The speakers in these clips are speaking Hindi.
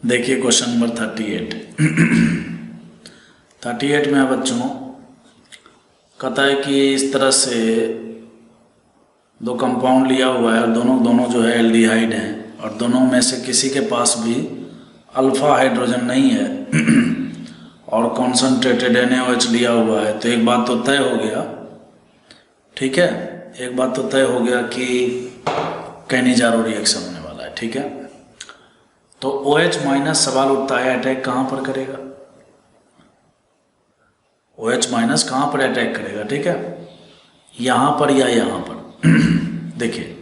देखिए क्वेश्चन नंबर 38 में है बच्चों, कहता है कि इस तरह से दो कंपाउंड लिया हुआ है और दोनों जो है एल्डिहाइड हैं और दोनों में से किसी के पास भी अल्फा हाइड्रोजन नहीं है और कॉन्सनट्रेटेड NaOH लिया हुआ है। तो एक बात तो तय हो गया, ठीक है, एक बात तो तय हो गया कि कैनिजारो रिएक्शन होने वाला है, ठीक है। तो OH माइनस सवाल उठता है अटैक कहाँ पर करेगा, OH माइनस कहाँ पर अटैक करेगा, ठीक है, यहाँ पर या यहाँ पर। देखिए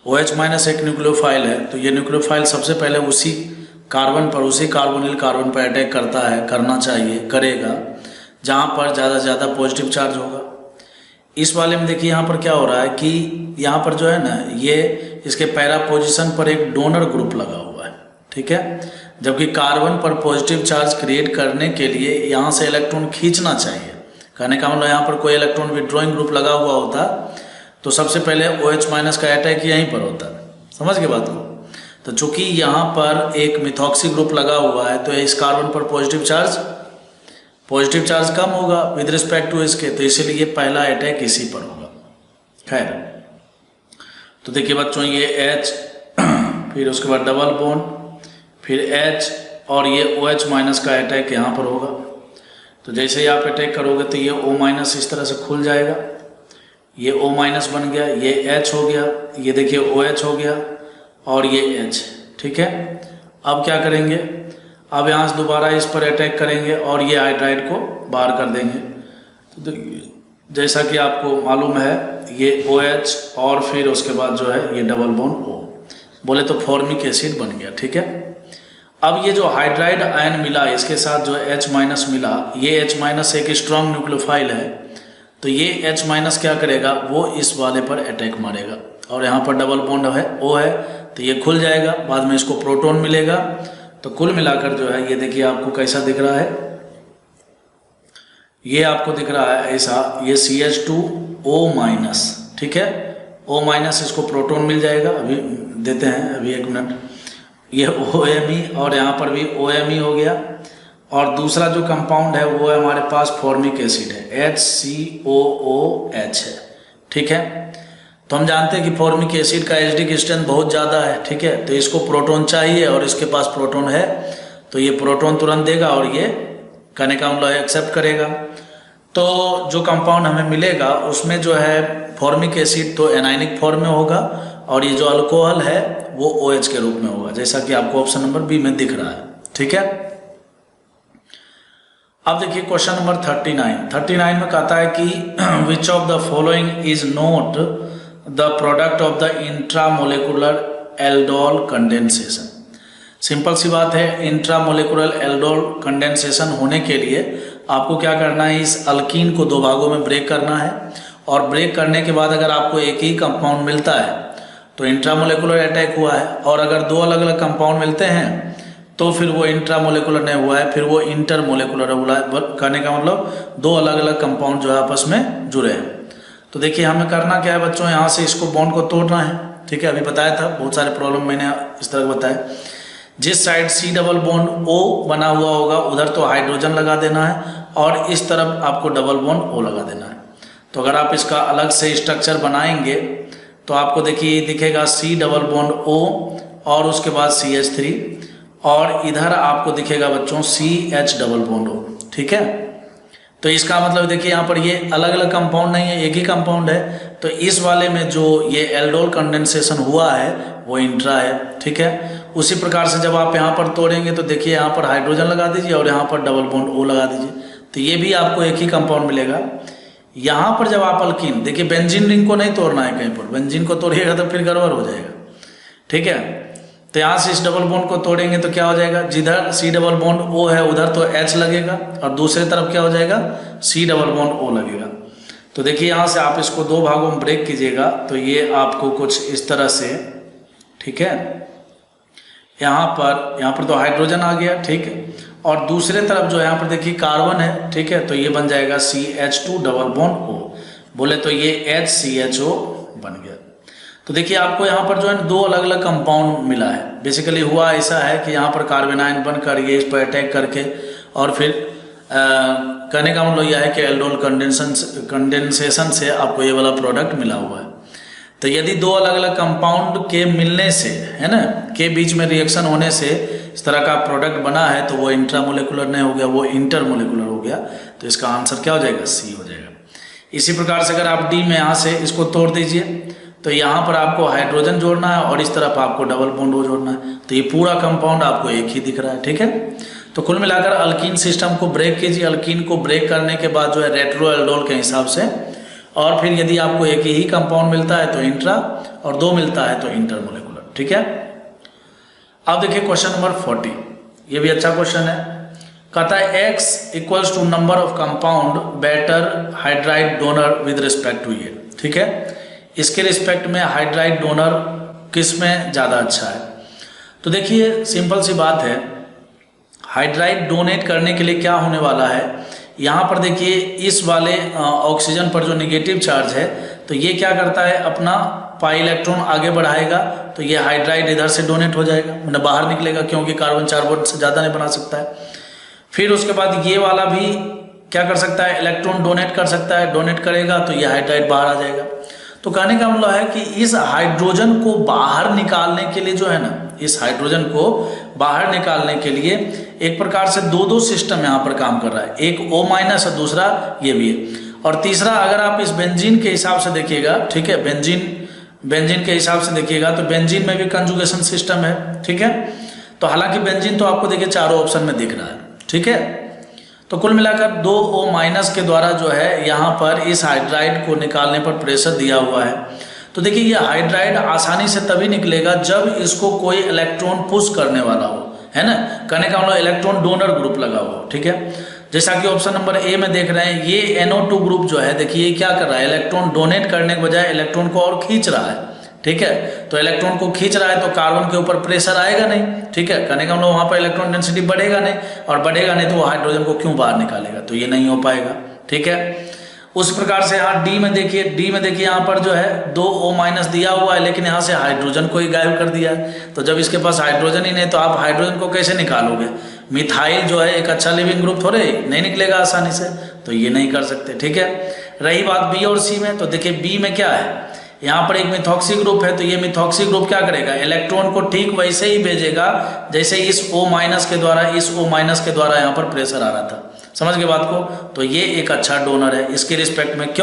OH माइनस एक न्यूक्लियोफाइल है, तो ये न्यूक्लियोफाइल सबसे पहले उसी कार्बन पर, उसी कार्बोनिल कार्बन पर अटैक करता है, करना चाहिए, करेगा जहाँ पर ज़्यादा से ज़्यादा पॉजिटिव चार्ज होगा। इस वाले में देखिए यहाँ पर क्या हो रहा है कि यहाँ पर जो है ना, ये इसके पैरा पोजीशन पर एक डोनर ग्रुप लगा हुआ है, ठीक है, जबकि कार्बन पर पॉजिटिव चार्ज क्रिएट करने के लिए यहाँ से इलेक्ट्रॉन खींचना चाहिए। कहने का मतलब यहाँ पर कोई इलेक्ट्रॉन विड्रॉइंग ग्रुप लगा हुआ होता तो सबसे पहले OH माइनस का अटैक यहीं पर होता। समझ के बात को। तो चूंकि यहाँ पर एक मिथॉक्सी ग्रुप लगा हुआ है तो इस कार्बन पर पॉजिटिव चार्ज कम होगा विद रिस्पेक्ट टू इसके, तो इसीलिए पहला अटैक इसी पर होगा। खैर, तो देखिए बच्चों ये H, फिर उसके बाद डबल बॉन्ड, फिर H और ये OH माइनस का अटैक यहाँ पर होगा। तो जैसे ही आप अटैक करोगे तो ये O माइनस इस तरह से खुल जाएगा, ये O माइनस बन गया, ये H हो गया, ये देखिए OH हो गया और ये H, ठीक है। अब क्या करेंगे, अब यहाँ से दोबारा इस पर अटैक करेंगे और ये हाइड्राइड को बाहर कर देंगे। तो जैसा कि आपको मालूम है ये OH और फिर उसके बाद जो है ये डबल बॉन्ड O, बोले तो फॉर्मिक एसिड बन गया, ठीक है। अब ये जो हाइड्राइड आयन मिला इसके साथ जो H माइनस मिला, ये H माइनस एक स्ट्रॉन्ग न्यूक्लियोफाइल है, तो ये H माइनस क्या करेगा, वो इस वाले पर अटैक मारेगा और यहाँ पर डबल बॉन्ड है O है, तो ये खुल जाएगा, बाद में इसको प्रोटॉन मिलेगा। तो कुल मिलाकर जो है ये देखिए आपको कैसा दिख रहा है, ये आपको दिख रहा है ऐसा, ये CH2O माइनस, ठीक है, O माइनस इसको प्रोटॉन मिल जाएगा, अभी देते हैं, अभी एक मिनट, ये OMe और यहाँ पर भी OMe हो गया और दूसरा जो कंपाउंड है वो है हमारे पास फॉर्मिक एसिड है, HCOOH है, ठीक है। तो हम जानते हैं कि फॉर्मिक एसिड का एसिडिक स्ट्रेंथ बहुत ज़्यादा है, ठीक है, तो इसको प्रोटॉन चाहिए और इसके पास प्रोटॉन है, तो ये प्रोटॉन तुरंत देगा और ये कहने का मतलब एक्सेप्ट करेगा। तो जो कंपाउंड हमें मिलेगा उसमें जो है फॉर्मिक एसिड तो एनायनिक फॉर्म में होगा और ये जो अल्कोहल है वो OH के रूप में होगा, जैसा कि आपको ऑप्शन नंबर बी में दिख रहा है, ठीक है। अब देखिए क्वेश्चन नंबर 39 में कहता है कि which of the following is not the product of the intramolecular aldol condensation. Simple सी बात है, इंट्रामोलेकुलर एल्डोल कंडेंसेशन होने के लिए आपको क्या करना है, इस अल्कीन को दो भागों में ब्रेक करना है और ब्रेक करने के बाद अगर आपको एक ही कंपाउंड मिलता है तो इंट्रामोलेकुलर अटैक हुआ है, और अगर दो अलग अलग कंपाउंड मिलते हैं तो फिर वो इंट्रामोलेकुलर नहीं हुआ है, फिर वो इंटरमोलेकुलर हुआ है। कहने का मतलब दो अलग अलग कंपाउंड जो है आपस में जुड़े हैं। तो देखिए हमें करना क्या है बच्चों, यहाँ से इसको बॉन्ड को तोड़ना है, ठीक है, अभी बताया था, बहुत सारे प्रॉब्लम मैंने इस तरह बताया। जिस side C double bond O बना हुआ होगा उधर तो हाइड्रोजन लगा देना है और इस तरफ आपको डबल बॉन्ड O लगा देना है। तो अगर आप इसका अलग से स्ट्रक्चर बनाएंगे तो आपको देखिए दिखेगा C डबल बॉन्ड O और उसके बाद CH3 और इधर आपको दिखेगा बच्चों CH डबल बॉन्ड O, ठीक है। तो इसका मतलब देखिए यहाँ पर ये अलग अलग कंपाउंड नहीं है, एक ही कंपाउंड है। तो इस वाले में जो ये एल्डोल कंडेंसेशन हुआ है वो इंट्रा है, ठीक है। उसी प्रकार से जब आप यहाँ पर तोड़ेंगे तो देखिए यहाँ पर हाइड्रोजन लगा दीजिए और यहाँ पर डबल बॉन्ड O लगा दीजिए, तो ये भी आपको एक ही कंपाउंड मिलेगा। यहाँ पर जब आप अल्कीन, देखिए बेंजीन रिंग को नहीं तोड़ना है कहीं पर, बेंजीन को तोड़िएगा तो फिर गड़बड़ हो जाएगा, ठीक है। तो यहाँ से इस डबल बॉन्ड को तोड़ेंगे तो क्या हो जाएगा, जिधर C डबल बॉन्ड O है उधर तो H लगेगा और दूसरी तरफ क्या हो जाएगा, C डबल बॉन्ड O लगेगा। तो देखिए यहाँ से आप इसको दो भागों में ब्रेक कीजिएगा तो ये आपको कुछ इस तरह से, ठीक है, यहाँ पर तो हाइड्रोजन आ गया, ठीक है, और दूसरे तरफ जो यहाँ पर देखिए कार्बन है, ठीक है, तो ये बन जाएगा CH2 डबल बॉन्ड O, बोले तो ये HCHO बन गया। तो देखिए आपको यहाँ पर जो है दो अलग अलग कंपाउंड मिला है। बेसिकली हुआ ऐसा है कि यहाँ पर कार्बेनाइन बनकर ये इस पर अटैक करके और फिर कहने का मतलब यह है कि एल्डोल कंडेंसेशन से आपको ये वाला प्रोडक्ट मिला हुआ है। तो यदि दो अलग अलग कंपाउंड के मिलने से, है ना, के बीच में रिएक्शन होने से इस तरह का प्रोडक्ट बना है तो वो इंट्रामोलेकुलर नहीं हो गया, वो इंटरमोलेकुलर हो गया। तो इसका आंसर क्या हो जाएगा? सी हो जाएगा। इसी प्रकार से अगर आप डी में यहाँ से इसको तोड़ दीजिए तो यहाँ पर आपको हाइड्रोजन जोड़ना है और इस तरफ आपको डबल बॉन्ड जोड़ना है। तो ये पूरा कंपाउंड आपको एक ही दिख रहा है, ठीक है। तो कुल मिलाकर अल्कीन सिस्टम को ब्रेक कीजिए। अल्कीन को ब्रेक करने के बाद जो है रेट्रो एल्डोल के हिसाब से, और फिर यदि आपको एक ही कंपाउंड मिलता है तो इंट्रा और दो मिलता है तो इंटरमोलेकुलर, ठीक है। अब देखिए क्वेश्चन नंबर 40, ये भी अच्छा क्वेश्चन है। कहता है x equals to number of compound better hydride donor with respect to ये, ठीक है। इसके रिस्पेक्ट में हाइड्राइड डोनर किस में ज़्यादा अच्छा है? तो देखिए सिंपल सी बात है, हाइड्राइड डोनेट करने के लिए क्या होने वाला है, यहाँ पर देखिए इस वाले ऑक्सीजन पर जो नेगेटिव चार्ज है तो ये क्या करता है, अपना पाई इलेक्ट्रॉन आगे बढ़ाएगा तो ये हाइड्राइड इधर से डोनेट हो जाएगा, मतलब बाहर निकलेगा, क्योंकि कार्बन 4 बॉन्ड से ज़्यादा नहीं बना सकता है। फिर उसके बाद ये वाला भी क्या कर सकता है, इलेक्ट्रॉन डोनेट कर सकता है, डोनेट करेगा तो ये हाइड्राइड बाहर आ जाएगा। तो कहने का मतलब है कि इस हाइड्रोजन को बाहर निकालने के लिए जो है ना, इस हाइड्रोजन को बाहर निकालने के लिए एक प्रकार से दो सिस्टम यहाँ पर काम कर रहा है, एक O- और दूसरा ये भी है। और तीसरा अगर आप इस बेंजीन के हिसाब से देखिएगा, ठीक है, बेंजीन के हिसाब से देखिएगा तो बेंजीन में भी कंजुगेशन सिस्टम है, ठीक है। तो हालांकि बेंजीन तो आपको देखिए चारों ऑप्शन में दिख रहा है, ठीक है। तो कुल मिलाकर 2 O- के द्वारा जो है यहाँ पर इस हाइड्राइड को निकालने पर प्रेशर दिया हुआ है। तो देखिए ये हाइड्राइड आसानी से तभी निकलेगा जब इसको कोई इलेक्ट्रॉन पुश करने वाला हो, है ना, कहने का मतलब इलेक्ट्रॉन डोनर ग्रुप लगा हुआ, ठीक है। जैसा कि ऑप्शन नंबर ए में देख रहे हैं, ये NO2 ग्रुप जो है देखिए ये क्या कर रहा है, इलेक्ट्रॉन डोनेट करने के बजाय इलेक्ट्रॉन को और खींच रहा है, ठीक है। तो इलेक्ट्रॉन को खींच रहा है तो कार्बन के ऊपर प्रेशर आएगा नहीं, ठीक है, कहने का मतलब वहाँ पर इलेक्ट्रॉन डेंसिटी बढ़ेगा नहीं, और बढ़ेगा नहीं तो वो हाइड्रोजन को क्यों बाहर निकालेगा, तो ये नहीं हो पाएगा, ठीक है। उस प्रकार से यहाँ डी में देखिए यहाँ पर जो है 2 O- दिया हुआ है, लेकिन यहाँ से हाइड्रोजन को ही गायब कर दिया है। तो जब इसके पास हाइड्रोजन ही नहीं तो आप हाइड्रोजन को कैसे निकालोगे? मिथाइल जो है एक अच्छा लिविंग ग्रुप थोड़े नहीं निकलेगा आसानी से, तो ये नहीं कर सकते, ठीक है। रही बात बी और सी में, तो देखिए बी में क्या है, यहाँ पर एक मिथॉक्सी ग्रुप है, तो ये मिथॉक्सी ग्रुप क्या करेगा, इलेक्ट्रॉन को ठीक वैसे ही भेजेगा जैसे इस O- के द्वारा के द्वारा यहाँ पर प्रेशर आ रहा था। समझ गए बात को? तो ये एक अच्छा डोनर है इसके रिस्पेक्ट में।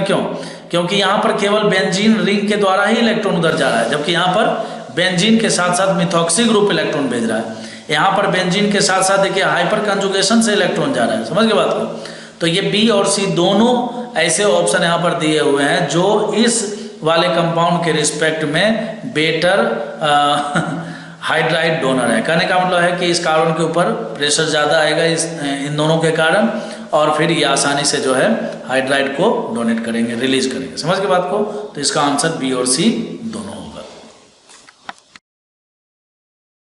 क्यों? क्योंकि यहाँ पर केवल बेंजीन रिंग के द्वारा ही इलेक्ट्रॉन उधर जा रहा है, जबकि यहाँ पर बेंजीन के साथ साथ मिथॉक्सी ग्रुप इलेक्ट्रॉन भेज रहा है। यहाँ पर बेंजीन के साथ साथ देखिए हाइपर कंजुगेशन से इलेक्ट्रॉन जा रहा है। समझ गए बात को? तो ये बी और सी दोनों ऐसे ऑप्शन यहाँ पर दिए हुए हैं जो इस वाले कंपाउंड के रिस्पेक्ट में बेटर हाइड्राइड डोनर है। कहने का मतलब है कि इस कार्बन के ऊपर प्रेशर ज़्यादा आएगा इन दोनों के कारण, और फिर ये आसानी से जो है हाइड्राइड को डोनेट करेंगे, रिलीज करेंगे। समझ के बात को? तो इसका आंसर बी और सी